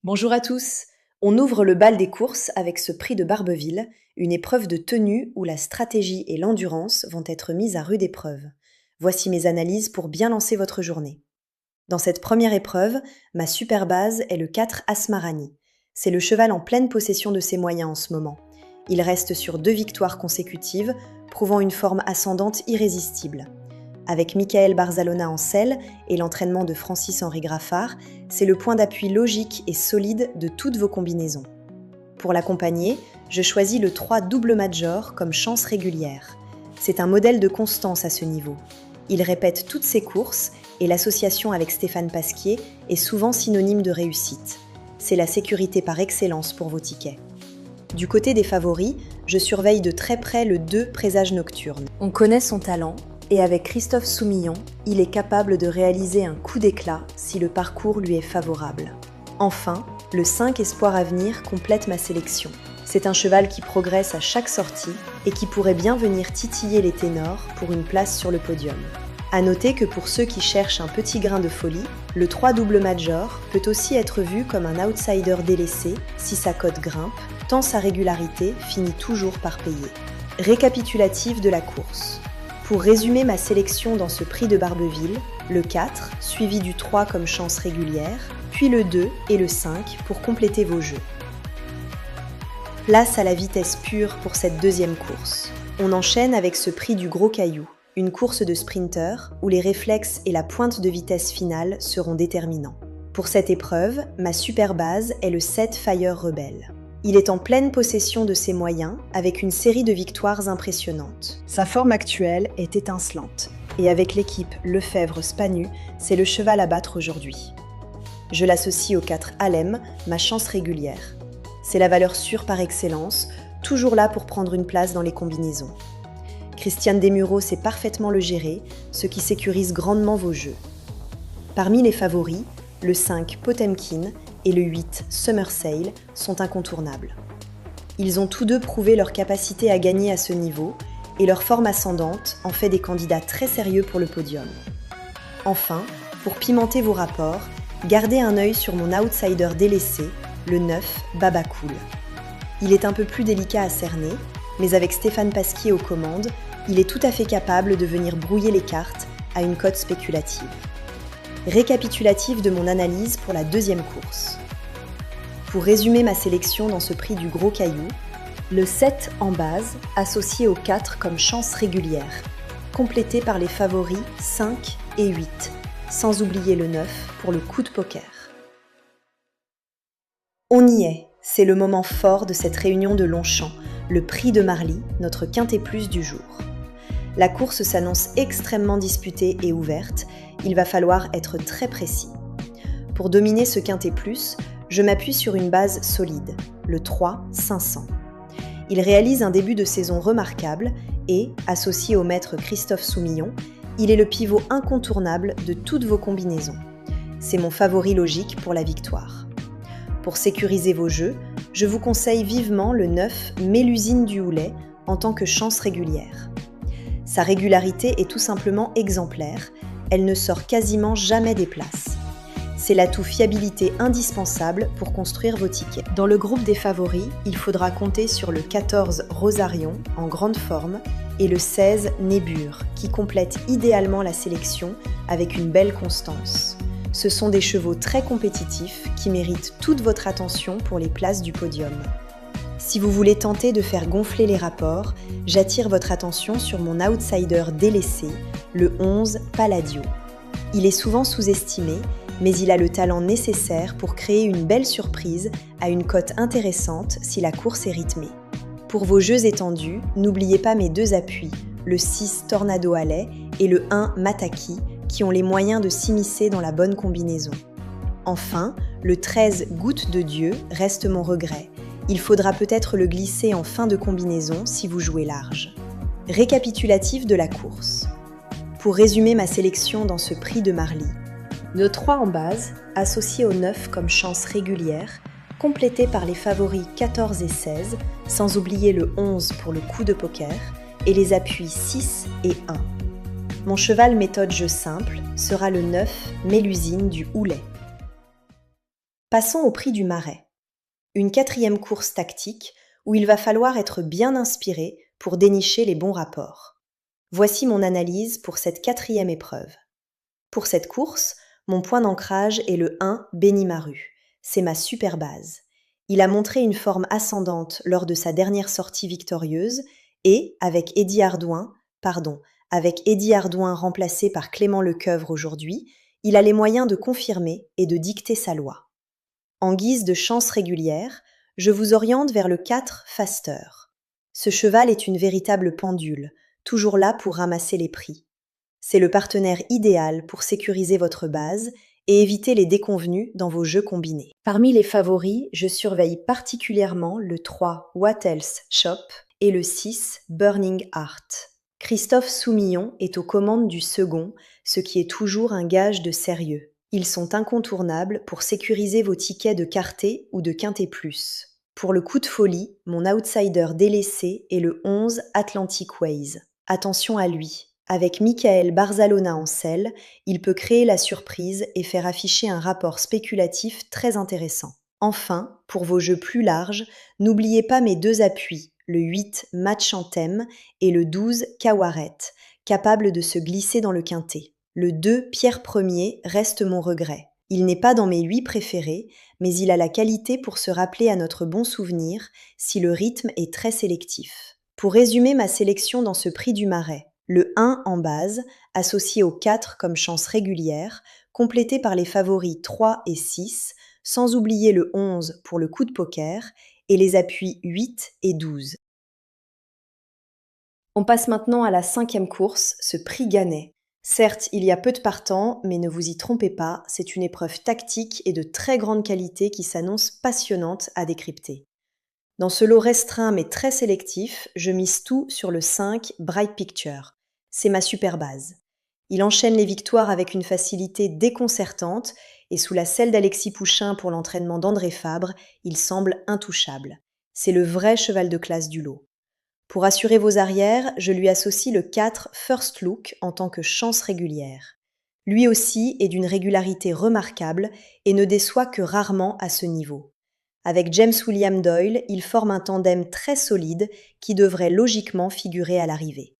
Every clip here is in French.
Bonjour à tous. On ouvre le bal des courses avec ce prix de Barbeville, une épreuve de tenue où la stratégie et l'endurance vont être mises à rude épreuve. Voici mes analyses pour bien lancer votre journée. Dans cette première épreuve, ma super base est le 4 Asmarani. C'est le cheval en pleine possession de ses moyens en ce moment. Il reste sur 2 victoires consécutives, prouvant une forme ascendante irrésistible. Avec Michael Barzalona en selle et l'entraînement de Francis-Henri Graffard, c'est le point d'appui logique et solide de toutes vos combinaisons. Pour l'accompagner, je choisis le 3 double major comme chance régulière. C'est un modèle de constance à ce niveau. Il répète toutes ses courses et l'association avec Stéphane Pasquier est souvent synonyme de réussite. C'est la sécurité par excellence pour vos tickets. Du côté des favoris, je surveille de très près le 2 présage nocturne. On connaît son talent, et avec Christophe Soumillon, il est capable de réaliser un coup d'éclat si le parcours lui est favorable. Enfin, le 5 espoir à venir complète ma sélection. C'est un cheval qui progresse à chaque sortie et qui pourrait bien venir titiller les ténors pour une place sur le podium. À noter que pour ceux qui cherchent un petit grain de folie, le 3 double major peut aussi être vu comme un outsider délaissé si sa cote grimpe, tant sa régularité finit toujours par payer. Récapitulatif de la course. Pour résumer ma sélection dans ce prix de Barbeville, le 4, suivi du 3 comme chance régulière, puis le 2 et le 5 pour compléter vos jeux. Place à la vitesse pure pour cette deuxième course. On enchaîne avec ce prix du Gros Caillou, une course de sprinter où les réflexes et la pointe de vitesse finale seront déterminants. Pour cette épreuve, ma super base est le 7 Fire Rebelle. Il est en pleine possession de ses moyens, avec une série de victoires impressionnantes. Sa forme actuelle est étincelante, et avec l'équipe Lefebvre-Spanu, c'est le cheval à battre aujourd'hui. Je l'associe au 4 Alem, ma chance régulière. C'est la valeur sûre par excellence, toujours là pour prendre une place dans les combinaisons. Christiane Desmureaux sait parfaitement le gérer, ce qui sécurise grandement vos jeux. Parmi les favoris, le 5 Potemkin et le 8 Summer Sail sont incontournables. Ils ont tous deux prouvé leur capacité à gagner à ce niveau et leur forme ascendante en fait des candidats très sérieux pour le podium. Enfin, pour pimenter vos rapports, gardez un œil sur mon outsider délaissé, le 9 Baba Cool. Il est un peu plus délicat à cerner, mais avec Stéphane Pasquier aux commandes, il est tout à fait capable de venir brouiller les cartes à une cote spéculative. Récapitulatif de mon analyse pour la deuxième course. Pour résumer ma sélection dans ce prix du Gros Caillou, le 7 en base, associé au 4 comme chance régulière, complété par les favoris 5 et 8, sans oublier le 9 pour le coup de poker. On y est, c'est le moment fort de cette réunion de Longchamp, le prix de Marly, notre quintet plus du jour. La course s'annonce extrêmement disputée et ouverte, il va falloir être très précis. Pour dominer ce quintet plus, je m'appuie sur une base solide, le 3 500. Il réalise un début de saison remarquable et, associé au maître Christophe Soumillon, il est le pivot incontournable de toutes vos combinaisons. C'est mon favori logique pour la victoire. Pour sécuriser vos jeux, je vous conseille vivement le 9 Mélusine du Houlet en tant que chance régulière. Sa régularité est tout simplement exemplaire, elle ne sort quasiment jamais des places. C'est l'atout fiabilité indispensable pour construire vos tickets. Dans le groupe des favoris, il faudra compter sur le 14 Rosarion en grande forme et le 16 Nébure qui complète idéalement la sélection avec une belle constance. Ce sont des chevaux très compétitifs qui méritent toute votre attention pour les places du podium. Si vous voulez tenter de faire gonfler les rapports, j'attire votre attention sur mon outsider délaissé, le 11 Palladio. Il est souvent sous-estimé, mais il a le talent nécessaire pour créer une belle surprise à une cote intéressante si la course est rythmée. Pour vos jeux étendus, n'oubliez pas mes 2 appuis, le 6 Tornado Alley et le 1 Mataki, qui ont les moyens de s'immiscer dans la bonne combinaison. Enfin, le 13 Goutte de Dieu reste mon regret. Il faudra peut-être le glisser en fin de combinaison si vous jouez large. Récapitulatif de la course. Pour résumer ma sélection dans ce prix de Marly, le 3 en base, associé au 9 comme chance régulière, complété par les favoris 14 et 16, sans oublier le 11 pour le coup de poker, et les appuis 6 et 1. Mon cheval méthode jeu simple sera le 9 Mélusine du Houlet. Passons au prix du Marais. Une quatrième course tactique où il va falloir être bien inspiré pour dénicher les bons rapports. Voici mon analyse pour cette quatrième épreuve. Pour cette course, mon point d'ancrage est le 1 Benimaru. C'est ma super base. Il a montré une forme ascendante lors de sa dernière sortie victorieuse et, avec Eddy Ardouin remplacé par Clément Lecoeuvre aujourd'hui, il a les moyens de confirmer et de dicter sa loi. En guise de chance régulière, je vous oriente vers le 4 Faster. Ce cheval est une véritable pendule, toujours là pour ramasser les prix. C'est le partenaire idéal pour sécuriser votre base et éviter les déconvenues dans vos jeux combinés. Parmi les favoris, je surveille particulièrement le 3 What Else Shop et le 6 Burning Heart. Christophe Soumillon est aux commandes du second, ce qui est toujours un gage de sérieux. Ils sont incontournables pour sécuriser vos tickets de quarté ou de quinté plus. Pour le coup de folie, mon outsider délaissé est le 11 Atlantic Ways. Attention à lui. Avec Michael Barzalona en selle, il peut créer la surprise et faire afficher un rapport spéculatif très intéressant. Enfin, pour vos jeux plus larges, n'oubliez pas mes deux appuis, le 8 Match en thème et le 12 Kawaret, capables de se glisser dans le quinté. Le 2 Pierre Ier reste mon regret. Il n'est pas dans mes 8 préférés, mais il a la qualité pour se rappeler à notre bon souvenir si le rythme est très sélectif. Pour résumer ma sélection dans ce prix du Marais, le 1 en base, associé au 4 comme chance régulière, complété par les favoris 3 et 6, sans oublier le 11 pour le coup de poker, et les appuis 8 et 12. On passe maintenant à la 5e course, ce prix Gannet. Certes, il y a peu de partants, mais ne vous y trompez pas, c'est une épreuve tactique et de très grande qualité qui s'annonce passionnante à décrypter. Dans ce lot restreint mais très sélectif, je mise tout sur le 5 Bright Picture. C'est ma super base. Il enchaîne les victoires avec une facilité déconcertante et sous la selle d'Alexis Pouchin pour l'entraînement d'André Fabre, il semble intouchable. C'est le vrai cheval de classe du lot. Pour assurer vos arrières, je lui associe le 4 First Look en tant que chance régulière. Lui aussi est d'une régularité remarquable et ne déçoit que rarement à ce niveau. Avec James William Doyle, il forme un tandem très solide qui devrait logiquement figurer à l'arrivée.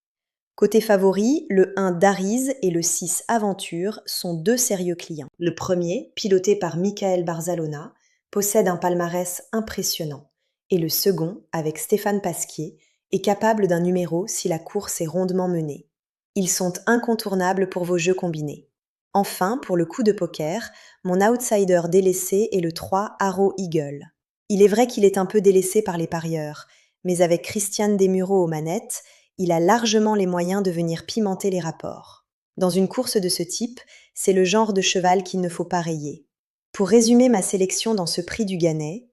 Côté favori, le 1 Dariz et le 6 Aventure sont deux sérieux clients. Le premier, piloté par Michael Barzalona, possède un palmarès impressionnant. Et le second, avec Stéphane Pasquier, est capable d'un numéro si la course est rondement menée. Ils sont incontournables pour vos jeux combinés. Enfin, pour le coup de poker, mon outsider délaissé est le 3 Arrow Eagle. Il est vrai qu'il est un peu délaissé par les parieurs, mais avec Christiane Desmureaux aux manettes, il a largement les moyens de venir pimenter les rapports. Dans une course de ce type, c'est le genre de cheval qu'il ne faut pas rayer. Pour résumer ma sélection dans ce prix du Gannet,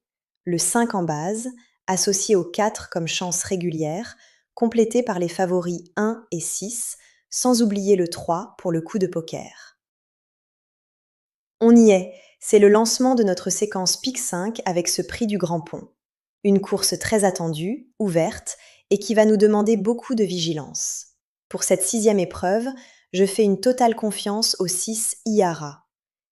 le 5 en base, associé au 4 comme chance régulière, complété par les favoris 1 et 6, sans oublier le 3 pour le coup de poker. On y est, c'est le lancement de notre séquence Pic 5 avec ce prix du Grand Pont. Une course très attendue, ouverte, et qui va nous demander beaucoup de vigilance. Pour cette 6e épreuve, je fais une totale confiance au 6 Iara.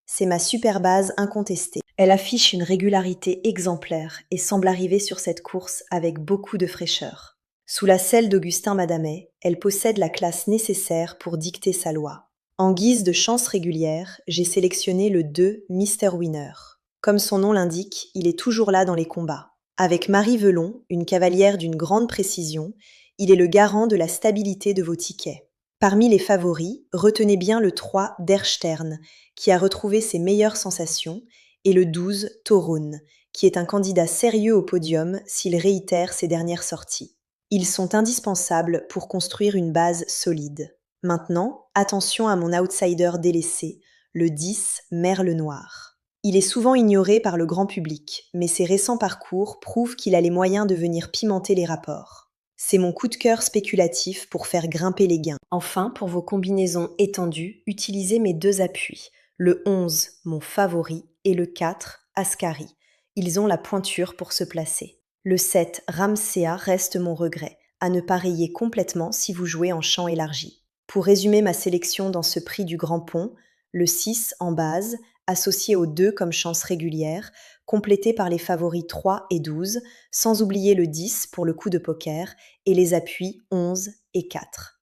C'est ma super base incontestée. Elle affiche une régularité exemplaire et semble arriver sur cette course avec beaucoup de fraîcheur. Sous la selle d'Augustin Madamet, elle possède la classe nécessaire pour dicter sa loi. En guise de chance régulière, j'ai sélectionné le 2 Mr. Winner. Comme son nom l'indique, il est toujours là dans les combats. Avec Marie Velon, une cavalière d'une grande précision, il est le garant de la stabilité de vos tickets. Parmi les favoris, retenez bien le 3 Der Stern, qui a retrouvé ses meilleures sensations, et le 12 Torun, qui est un candidat sérieux au podium s'il réitère ses dernières sorties. Ils sont indispensables pour construire une base solide. Maintenant, attention à mon outsider délaissé, le 10 Merle Noir. Il est souvent ignoré par le grand public, mais ses récents parcours prouvent qu'il a les moyens de venir pimenter les rapports. C'est mon coup de cœur spéculatif pour faire grimper les gains. Enfin, pour vos combinaisons étendues, utilisez mes deux appuis, le 11, mon favori, et le 4, Ascari. Ils ont la pointure pour se placer. Le 7, Ramsea, reste mon regret, à ne pas rayer complètement si vous jouez en champ élargi. Pour résumer ma sélection dans ce prix du Grand Pont, le 6 en base, associé au 2 comme chance régulière, complété par les favoris 3 et 12, sans oublier le 10 pour le coup de poker et les appuis 11 et 4.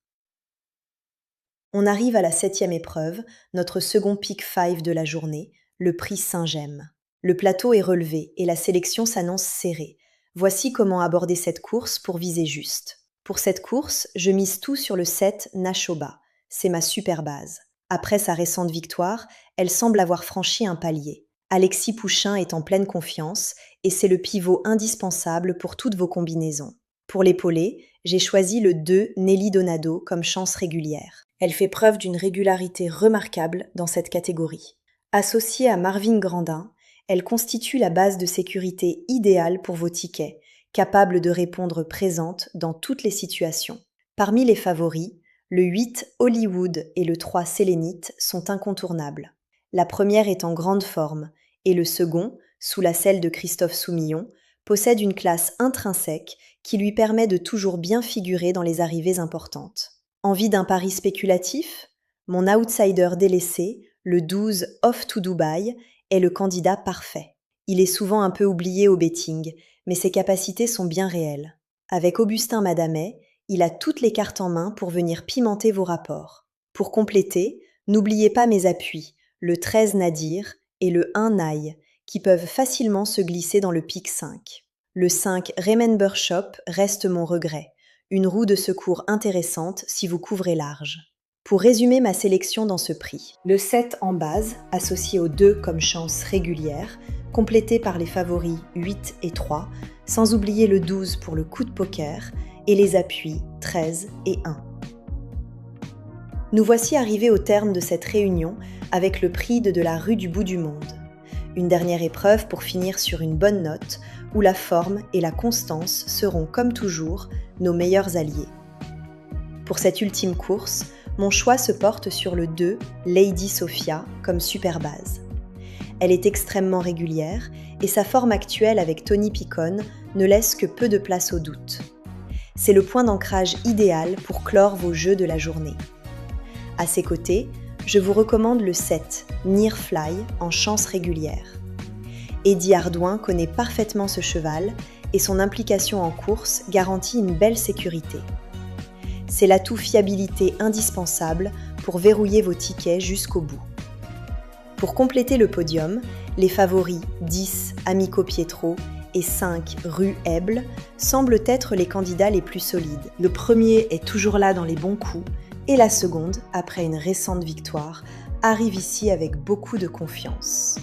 On arrive à la 7e épreuve, notre second pick 5 de la journée, le prix Saint-Gemme. Le plateau est relevé et la sélection s'annonce serrée. Voici comment aborder cette course pour viser juste. Pour cette course, je mise tout sur le 7 Nashoba. C'est ma super base. Après sa récente victoire, elle semble avoir franchi un palier. Alexis Pouchin est en pleine confiance et c'est le pivot indispensable pour toutes vos combinaisons. Pour l'épauler, j'ai choisi le 2 Nelly Donado comme chance régulière. Elle fait preuve d'une régularité remarquable dans cette catégorie. Associée à Marvin Grandin, elle constitue la base de sécurité idéale pour vos tickets, capable de répondre présente dans toutes les situations. Parmi les favoris, le 8 Hollywood et le 3 Sélénite sont incontournables. La première est en grande forme et le second, sous la selle de Christophe Soumillon, possède une classe intrinsèque qui lui permet de toujours bien figurer dans les arrivées importantes. Envie d'un pari spéculatif ? Mon outsider délaissé, le 12 Off to Dubai, est le candidat parfait. Il est souvent un peu oublié au betting, mais ses capacités sont bien réelles. Avec Augustin Madamet, il a toutes les cartes en main pour venir pimenter vos rapports. Pour compléter, n'oubliez pas mes appuis, le 13 Nadir et le 1 Naï, qui peuvent facilement se glisser dans le pick 5. Le 5 Remember Shop reste mon regret, une roue de secours intéressante si vous couvrez large. Pour résumer ma sélection dans ce prix, le 7 en base, associé au 2 comme chance régulière, complété par les favoris 8 et 3, sans oublier le 12 pour le coup de poker, et les appuis 13 et 1. Nous voici arrivés au terme de cette réunion avec le prix de la rue du bout du monde. Une dernière épreuve pour finir sur une bonne note, où la forme et la constance seront comme toujours nos meilleurs alliés. Pour cette ultime course, mon choix se porte sur le 2 Lady Sophia comme super base. Elle est extrêmement régulière et sa forme actuelle avec Tony Picon ne laisse que peu de place au doute. C'est le point d'ancrage idéal pour clore vos jeux de la journée. À ses côtés, je vous recommande le 7 Near Fly en chance régulière. Eddie Ardouin connaît parfaitement ce cheval et son implication en course garantit une belle sécurité. C'est l'atout fiabilité indispensable pour verrouiller vos tickets jusqu'au bout. Pour compléter le podium, les favoris 10 Amico Pietro et 5 Rue Eble semblent être les candidats les plus solides. Le premier est toujours là dans les bons coups et la seconde, après une récente victoire, arrive ici avec beaucoup de confiance.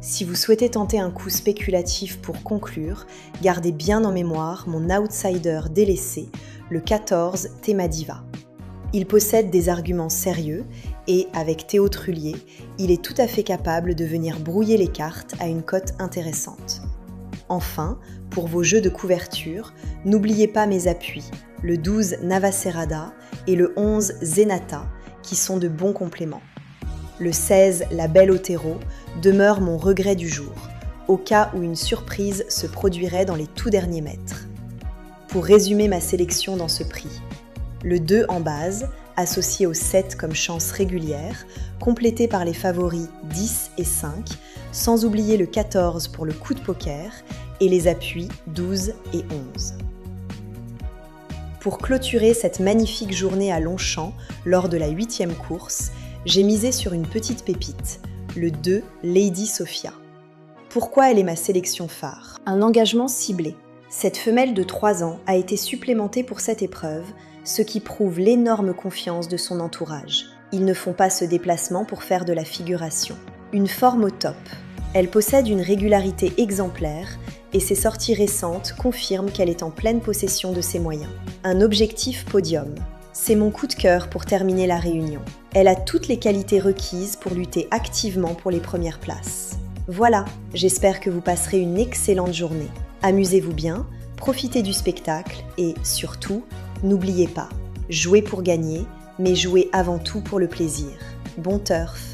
Si vous souhaitez tenter un coup spéculatif pour conclure, gardez bien en mémoire mon outsider délaissé, le 14 Temadiva. Il possède des arguments sérieux et, avec Théo Trullier, il est tout à fait capable de venir brouiller les cartes à une cote intéressante. Enfin, pour vos jeux de couverture, n'oubliez pas mes appuis, le 12 Navacerrada et le 11 Zenata, qui sont de bons compléments. Le 16 La Belle Otero demeure mon regret du jour, au cas où une surprise se produirait dans les tout derniers mètres. Pour résumer ma sélection dans ce prix, le 2 en base, associé au 7 comme chance régulière, complété par les favoris 10 et 5, sans oublier le 14 pour le coup de poker et les appuis 12 et 11. Pour clôturer cette magnifique journée à Longchamp lors de la 8e course, j'ai misé sur une petite pépite, le 2 Lady Sophia. Pourquoi elle est ma sélection phare ? Un engagement ciblé. Cette femelle de 3 ans a été supplémentée pour cette épreuve, ce qui prouve l'énorme confiance de son entourage. Ils ne font pas ce déplacement pour faire de la figuration. Une forme au top. Elle possède une régularité exemplaire et ses sorties récentes confirment qu'elle est en pleine possession de ses moyens. Un objectif podium. C'est mon coup de cœur pour terminer la réunion. Elle a toutes les qualités requises pour lutter activement pour les premières places. Voilà, j'espère que vous passerez une excellente journée. Amusez-vous bien, profitez du spectacle et, surtout, n'oubliez pas, jouez pour gagner, mais jouez avant tout pour le plaisir. Bon turf!